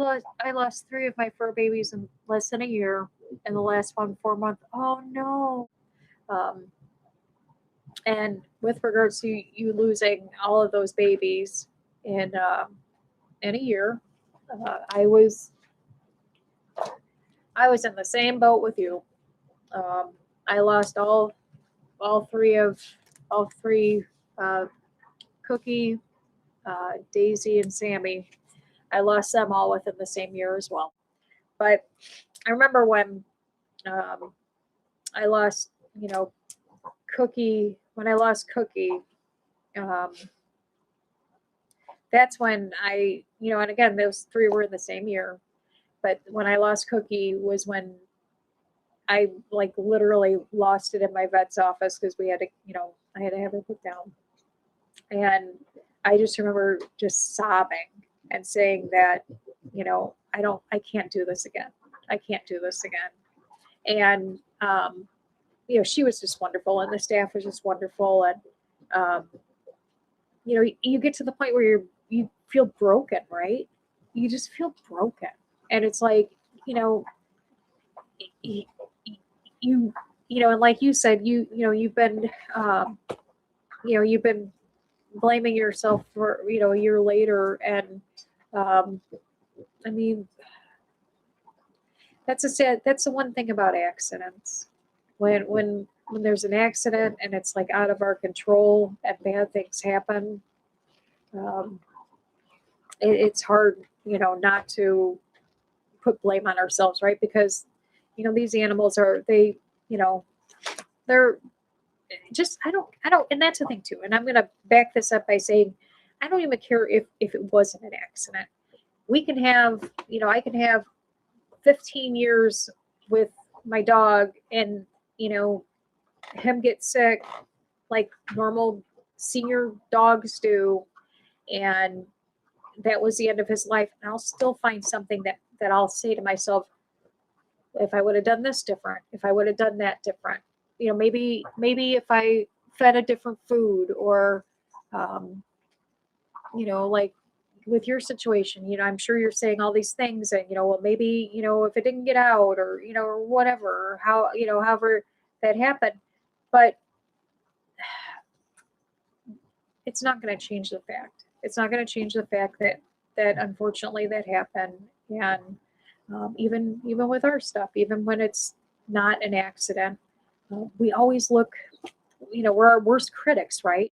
I lost 3 of my fur babies in less than a year, and the last one 4 months. Oh, no. Um, and with regards to you losing all of those babies in a year, I was in the same boat with you. Um, I lost all 3 of all 3, uh, Cookie, Daisy, and Sammy. I lost them all within the same year as well. But I remember when um, I lost, you know, Cookie. When I lost Cookie, um, that's when and again, those 3 were in the same year. But when I lost Cookie was when I like literally lost it in my vet's office because I had to have her put down. And I just remember just sobbing and saying that, I can't do this again. I can't do this again. And, she was just wonderful and the staff was just wonderful. And, you get to the point where you feel broken, right? You just feel broken. And it's like, you know, y- y- and like you said, you've been blaming yourself for, a year later. And, um, I mean, that's the one thing about accidents. When there's an accident and it's like out of our control and bad things happen, um, it's hard, not to put blame on ourselves, right? Because, these animals you know, they're just, I don't, and that's the thing too. And I'm going to back this up by saying, I don't even care if it wasn't an accident. We can have, I can have 15 years with my dog and, him get sick like normal senior dogs do. And that was the end of his life. And I'll still find something that I'll say to myself, if I would have done this different, if I would have done that different, maybe if I fed a different food or, um, like with your situation, I'm sure you're saying all these things and, well, maybe, if it didn't get out or whatever, or how, however that happened, but it's not going to change the fact. It's not going to change the fact that unfortunately that happened. And even with our stuff, even when it's not an accident, we always look, we're our worst critics, right?